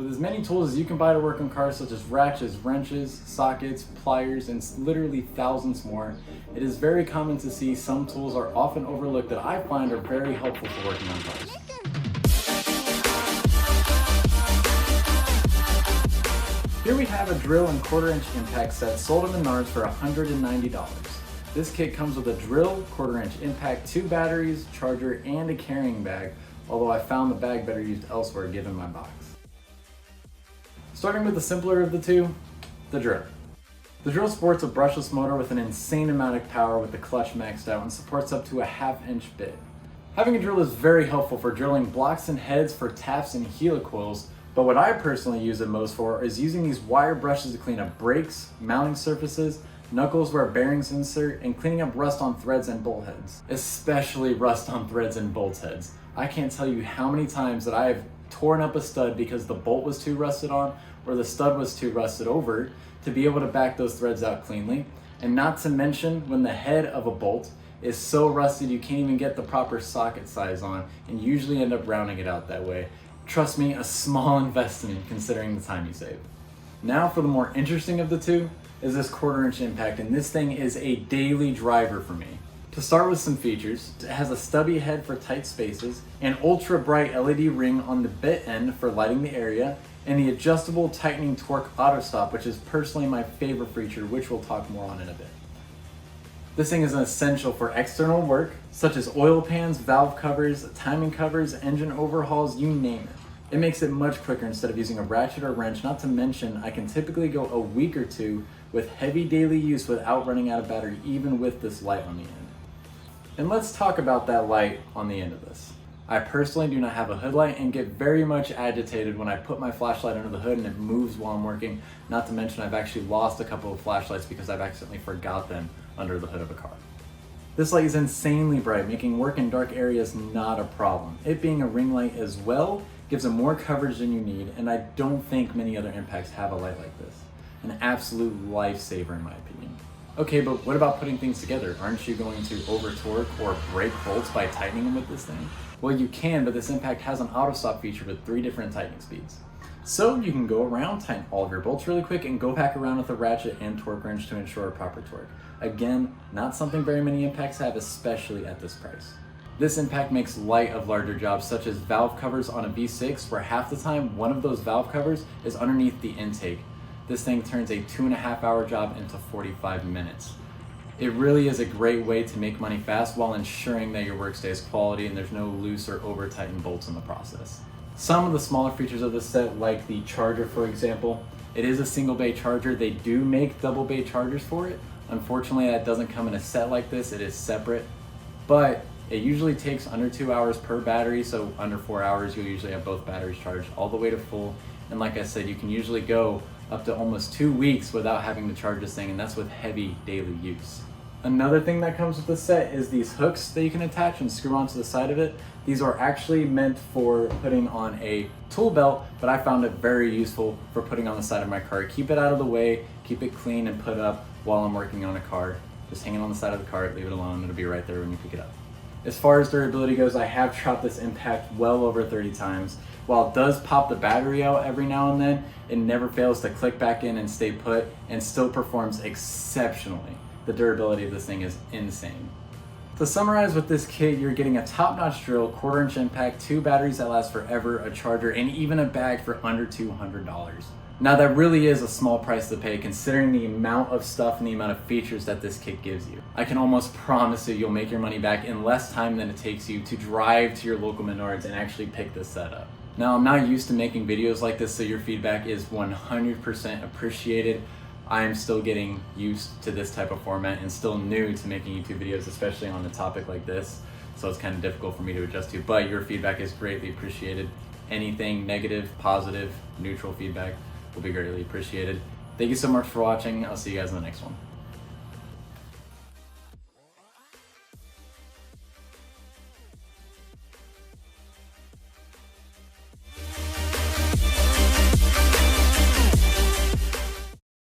With as many tools as you can buy to work on cars, such as ratchets, wrenches, sockets, pliers, and literally thousands more, it is very common to see some tools are often overlooked that I find are very helpful for working on cars. Here we have a drill and 1/4-inch impact set sold at Menards for $190. This kit comes with a drill, 1/4-inch impact, 2 batteries, charger, and a carrying bag, although I found the bag better used elsewhere given my box. Starting with the simpler of the two, the drill. The drill sports a brushless motor with an insane amount of power with the clutch maxed out and supports up to a 1/2-inch bit. Having a drill is very helpful for drilling blocks and heads for taps and helicoils, but what I personally use it most for is using these wire brushes to clean up brakes, mounting surfaces, knuckles where bearings insert, and cleaning up rust on threads and bolt heads. Especially rust on threads and bolt heads. I can't tell you how many times that I have torn up a stud because the bolt was too rusted on or the stud was too rusted over to be able to back those threads out cleanly. And not to mention when the head of a bolt is so rusted you can't even get the proper socket size on and usually end up rounding it out that way. Trust me, a small investment considering the time you save. Now for the more interesting of the two is this 1/4-inch impact, and this thing is a daily driver for me. To start with some features, it has a stubby head for tight spaces, an ultra bright LED ring on the bit end for lighting the area, and the adjustable tightening torque auto stop, which is personally my favorite feature, which we'll talk more on in a bit. This thing is an essential for external work, such as oil pans, valve covers, timing covers, engine overhauls, you name it. It makes it much quicker instead of using a ratchet or wrench, not to mention I can typically go a week or two with heavy daily use without running out of battery, even with this light on the end. And let's talk about that light on the end of this. I personally do not have a hood light and get very much agitated when I put my flashlight under the hood and it moves while I'm working. Not to mention I've actually lost a couple of flashlights because I've accidentally forgot them under the hood of a car. This light is insanely bright, making work in dark areas not a problem. It being a ring light as well gives it more coverage than you need, and I don't think many other impacts have a light like this. An absolute lifesaver in my opinion. Okay, but what about putting things together? Aren't you going to over torque or break bolts by tightening them with this thing? Well, you can, but this impact has an auto stop feature with 3 different tightening speeds. So you can go around, tighten all of your bolts really quick, and go back around with a ratchet and torque wrench to ensure a proper torque. Again, not something very many impacts have, especially at this price. This impact makes light of larger jobs such as valve covers on a V6, where half the time one of those valve covers is underneath the intake. This thing turns a 2.5-hour job into 45 minutes. It really is a great way to make money fast while ensuring that your work stays quality and there's no loose or over tightened bolts in the process. Some of the smaller features of this set, like the charger for example, it is a single bay charger. They do make double bay chargers for it. Unfortunately, that doesn't come in a set like this, it is separate, but it usually takes under 2 hours per battery, so under 4 hours you'll usually have both batteries charged all the way to full. And like I said, you can usually go up to almost 2 weeks without having to charge this thing, and that's with heavy daily use. Another thing that comes with the set is these hooks that you can attach and screw onto the side of it. These are actually meant for putting on a tool belt, but I found it very useful for putting on the side of my car. Keep it out of the way, keep it clean and put up while I'm working on a car. Just hang it on the side of the car, leave it alone, it'll be right there when you pick it up. As far as durability goes, I have dropped this impact well over 30 times. While it does pop the battery out every now and then, it never fails to click back in and stay put and still performs exceptionally. The durability of this thing is insane. To summarize with this kit, you're getting a top-notch drill, 1/4-inch impact, 2 batteries that last forever, a charger, and even a bag for under $200. Now that really is a small price to pay considering the amount of stuff and the amount of features that this kit gives you. I can almost promise you you'll make your money back in less time than it takes you to drive to your local Menards and actually pick this set up. Now I'm not used to making videos like this, so your feedback is 100% appreciated. I am still getting used to this type of format and still new to making YouTube videos, especially on a topic like this. So it's kind of difficult for me to adjust to, but your feedback is greatly appreciated. Anything negative, positive, neutral feedback will be greatly appreciated. Thank you so much for watching. I'll see you guys in the next one.